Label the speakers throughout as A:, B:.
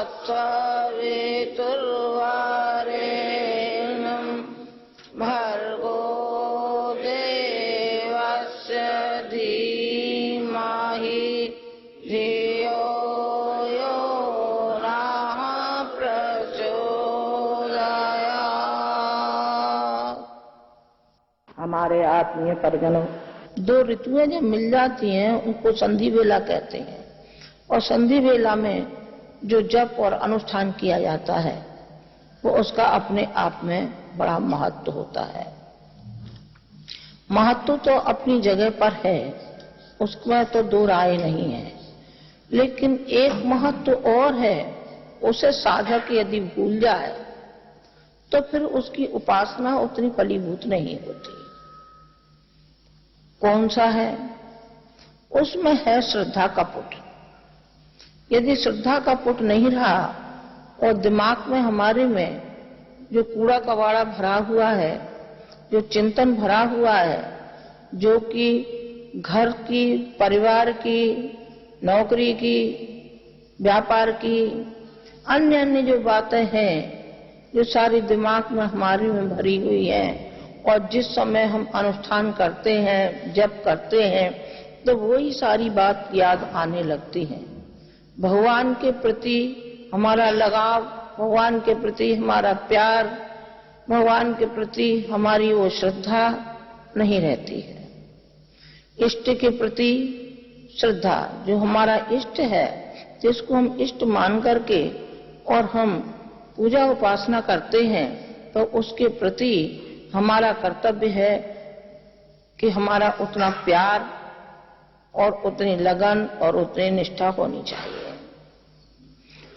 A: तत्सवितुर्वरेण्यं भर्गो देवस्य धीमहि धियो यो नः प्रचोदयात्।
B: हमारे आत्मीय परिजनों, दो ऋतुएं जब मिल जाती हैं उनको संधि वेला कहते हैं। और संधि वेला में जो जप और अनुष्ठान किया जाता है वो उसका अपने आप में बड़ा महत्व होता है। महत्व तो अपनी जगह पर है, उसमें तो दो राय नहीं है, लेकिन एक महत्व और है, उसे साधक यदि भूल जाए तो फिर उसकी उपासना उतनी फलीभूत नहीं होती। कौन सा है? उसमें है श्रद्धा का पुट। यदि श्रद्धा का पुट नहीं रहा और दिमाग में हमारे में जो कूड़ा कबाड़ा भरा हुआ है, जो चिंतन भरा हुआ है, जो कि घर की, परिवार की, नौकरी की, व्यापार की, अन्य अन्य जो बातें हैं, जो सारी दिमाग में हमारे में भरी हुई हैं, और जिस समय हम अनुष्ठान करते हैं, जप करते हैं, तो वही सारी बात याद आने लगती है। भगवान के प्रति हमारा लगाव, भगवान के प्रति हमारा प्यार, भगवान के प्रति हमारी वो श्रद्धा नहीं रहती है। इष्ट के प्रति श्रद्धा, जो हमारा इष्ट है, जिसको हम इष्ट मान करके और हम पूजा उपासना करते हैं, तो उसके प्रति हमारा कर्तव्य है कि हमारा उतना प्यार और उतनी लगन और उतनी निष्ठा होनी चाहिए।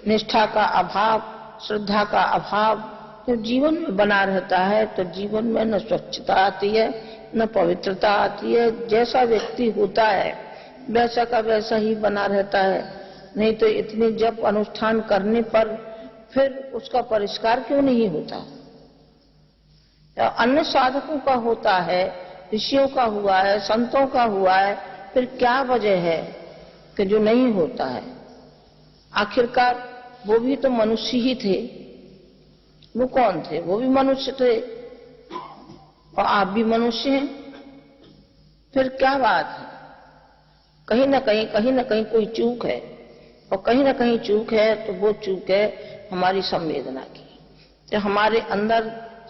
B: निष्ठा का अभाव, श्रद्धा का अभाव जब जीवन में बना रहता है तो जीवन में न स्वच्छता आती है, न पवित्रता आती है। जैसा व्यक्ति होता है वैसा का वैसा ही बना रहता है। नहीं तो इतने जप अनुष्ठान करने पर फिर उसका परिष्कार क्यों नहीं होता? अन्य साधकों का होता है, ऋषियों का हुआ है, संतों का हुआ है, फिर क्या वजह है कि जो नहीं होता है? आखिरकार वो भी तो मनुष्य ही थे। वो कौन थे? वो भी मनुष्य थे और आप भी मनुष्य हैं। फिर क्या बात है? कहीं न कहीं कोई चूक है, और कहीं न कहीं चूक है तो वो चूक है हमारी संवेदना की। तो हमारे अंदर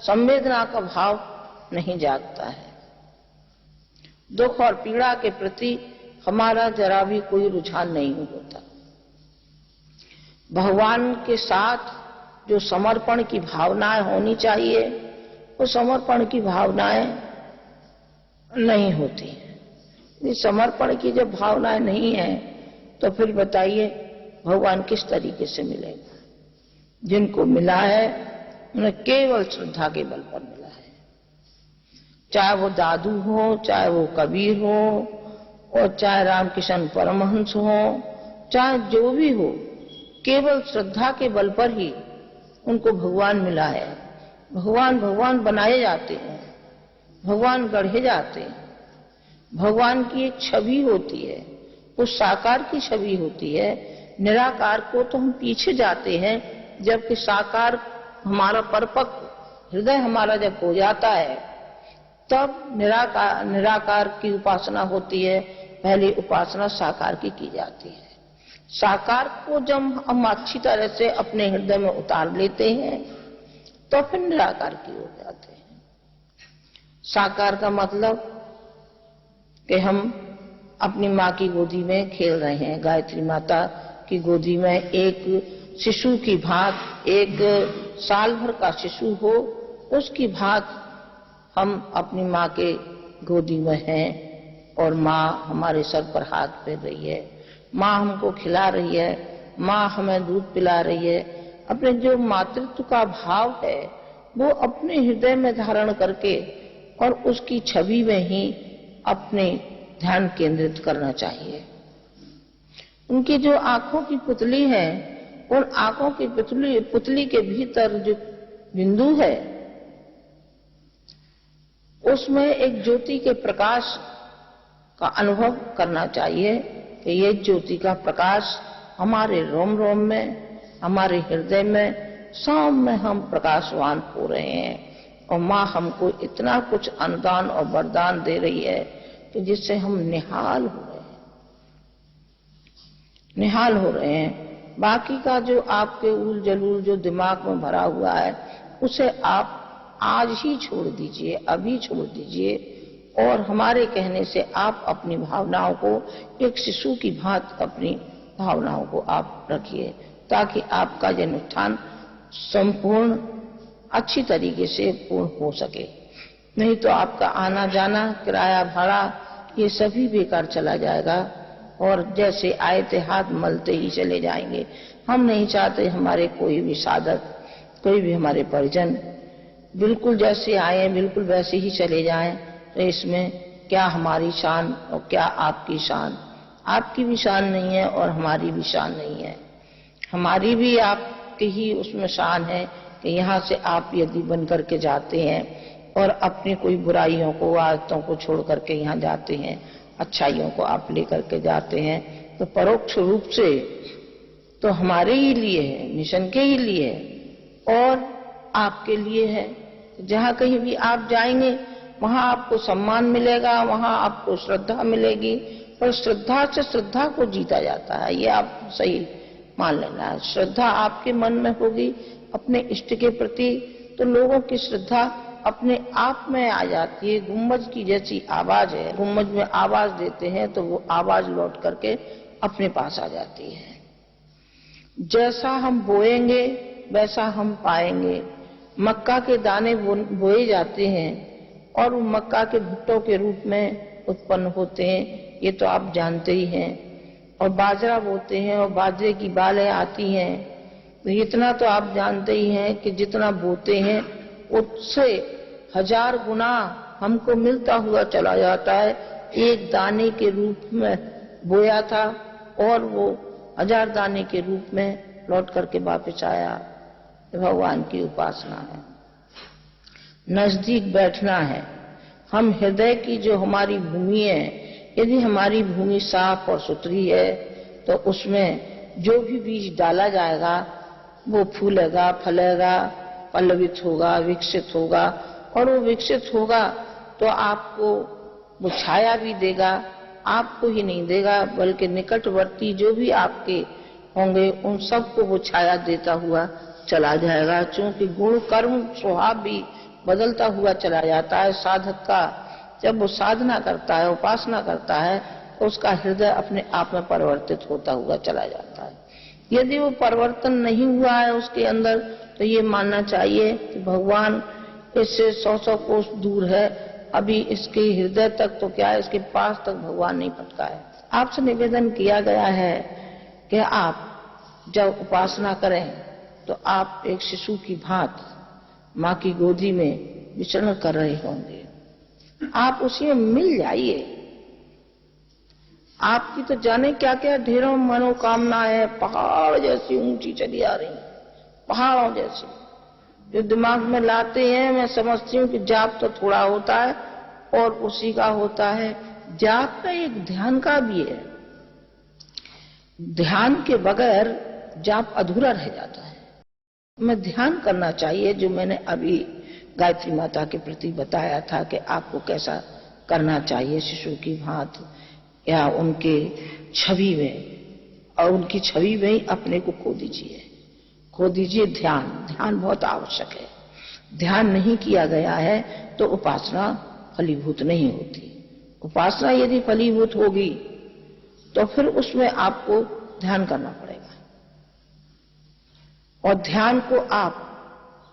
B: संवेदना का भाव नहीं जागता है। दुख और पीड़ा के प्रति हमारा जरा भी कोई रुझान नहीं होता। भगवान के साथ जो समर्पण की भावनाएं होनी चाहिए, वो समर्पण की भावनाएं नहीं होती। ये समर्पण की जब भावनाएं नहीं है तो फिर बताइए भगवान किस तरीके से मिलेगा? जिनको मिला है उन्हें केवल श्रद्धा के बल पर मिला है। चाहे वो दादू हो, चाहे वो कबीर हो, और चाहे रामकृष्ण परमहंस हो, चाहे जो भी हो, केवल श्रद्धा के बल पर ही उनको भगवान मिला है। भगवान बनाए जाते हैं, भगवान गढ़े जाते हैं। भगवान की एक छवि होती है, वो साकार की छवि होती है। निराकार को तो हम पीछे जाते हैं, जबकि साकार हमारा परिपक्व हृदय हमारा जब हो जाता है तब निराकार की उपासना होती है। पहले उपासना साकार की जाती है। साकार को जब हम अच्छी तरह से अपने हृदय में उतार लेते हैं तो फिर निराकार की हो जाते हैं। साकार का मतलब कि हम अपनी माँ की गोदी में खेल रहे हैं। गायत्री माता की गोदी में एक शिशु की भांत, एक साल भर का शिशु हो, उसकी भांत हम अपनी माँ के गोदी में हैं और माँ हमारे सर पर हाथ फेर रही है। माँ हमको खिला रही है, माँ हमें दूध पिला रही है। अपने जो मातृत्व का भाव है वो अपने हृदय में धारण करके और उसकी छवि में ही अपने ध्यान केंद्रित करना चाहिए। उनकी जो आंखों की पुतली है, उन आंखों की पुतली के भीतर जो बिंदु है उसमें एक ज्योति के प्रकाश का अनुभव करना चाहिए कि ये ज्योति का प्रकाश हमारे रोम रोम में, हमारे हृदय में सौम्य हम प्रकाशवान हो रहे हैं और माँ हमको इतना कुछ अनुदान और वरदान दे रही है कि जिससे हम निहाल हो रहे हैं, निहाल हो रहे हैं। बाकी का जो आपके उल जलूल जो दिमाग में भरा हुआ है उसे आप आज ही छोड़ दीजिए, अभी छोड़ दीजिए और हमारे कहने से आप अपनी भावनाओं को एक शिशु की भांति अपनी भावनाओं को आप रखिए ताकि आपका जन्मोत्थान संपूर्ण अच्छी तरीके से पूर्ण हो सके। नहीं तो आपका आना जाना, किराया भाड़ा, ये सभी बेकार चला जाएगा और जैसे आए थे हाथ मलते ही चले जाएंगे। हम नहीं चाहते हमारे कोई भी साधक, कोई भी हमारे परिजन बिल्कुल जैसे आए बिल्कुल वैसे ही चले जाएं। तो इसमें क्या हमारी शान और क्या आपकी शान? आपकी भी शान नहीं है और हमारी भी शान नहीं है। हमारी भी आपकी ही उसमें शान है कि यहाँ से आप यदि बन करके जाते हैं और अपनी कोई बुराइयों को, आदतों को छोड़ करके यहाँ जाते हैं, अच्छाइयों को आप लेकर के जाते हैं, तो परोक्ष रूप से तो हमारे ही लिए है, मिशन के ही लिए है और आपके लिए है। जहाँ कहीं भी आप जाएंगे वहाँ आपको सम्मान मिलेगा, वहाँ आपको श्रद्धा मिलेगी, पर श्रद्धा से श्रद्धा को जीता जाता है, ये आप सही मान लेना है। श्रद्धा आपके मन में होगी अपने इष्ट के प्रति तो लोगों की श्रद्धा अपने आप में आ जाती है। गुम्बज की जैसी आवाज है, गुम्बज में आवाज देते हैं तो वो आवाज लौट करके अपने पास आ जाती है। जैसा हम बोएंगे वैसा हम पाएंगे। मक्का के दाने बोए जाते हैं और वो मक्का के भुट्टों के रूप में उत्पन्न होते हैं, ये तो आप जानते ही हैं। और बाजरा बोते हैं और बाजरे की बालें आती हैं, तो इतना तो आप जानते ही हैं कि जितना बोते हैं उससे 1000 गुना हमको मिलता हुआ चला जाता है। एक दाने के रूप में बोया था और वो 1000 दाने के रूप में लौट करके वापस आया। भगवान की उपासना है, नजदीक बैठना है। हम हृदय की जो हमारी भूमि है, यदि हमारी भूमि साफ और सुथरी है तो उसमें जो भी बीज डाला जाएगा वो फूलेगा, फलेगा, पल्लवित होगा, विकसित होगा और वो विकसित होगा तो आपको वो छाया भी देगा। आपको ही नहीं देगा बल्कि निकटवर्ती जो भी आपके होंगे उन सबको वो छाया देता हुआ चला जाएगा। क्योंकि गुण कर्म स्वभाव भी बदलता हुआ चला जाता है। साधक का जब वो साधना करता है, उपासना करता है तो उसका हृदय अपने आप में परिवर्तित होता हुआ चला जाता है। यदि वो परिवर्तन नहीं हुआ है उसके अंदर तो ये मानना चाहिए कि भगवान इससे 100 कोस दूर है, अभी इसके हृदय तक तो क्या है, इसके पास तक भगवान नहीं पहुंचा है। आपसे निवेदन किया गया है कि आप जब उपासना करें तो आप एक शिशु की भांति माँ की गोदी में विचरण कर रहे होंगे, आप उसी में मिल जाइए। आपकी तो जाने क्या क्या ढेरों मनोकामना है, पहाड़ जैसी ऊंची चली आ रही, पहाड़ों जैसी जो दिमाग में लाते हैं। मैं समझती हूँ कि जाप तो थोड़ा होता है और उसी का होता है। जाप का एक ध्यान का भी है, ध्यान के बगैर जाप अधूरा रह जाता है। मैं ध्यान करना चाहिए, जो मैंने अभी गायत्री माता के प्रति बताया था कि आपको कैसा करना चाहिए शिशु की भांति या उनके छवि में, और उनकी छवि में ही अपने को खो दीजिए। ध्यान बहुत आवश्यक है। ध्यान नहीं किया गया है तो उपासना फलीभूत नहीं होती। उपासना यदि फलीभूत होगी तो फिर उसमें आपको ध्यान करना पड़ेगा। और ध्यान को आप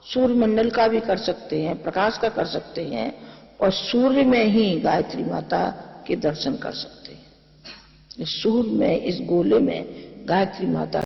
B: सूर्य मंडल का भी कर सकते हैं, प्रकाश का कर सकते हैं, और सूर्य में ही गायत्री माता के दर्शन कर सकते हैं। सूर्य में, इस गोले में गायत्री माता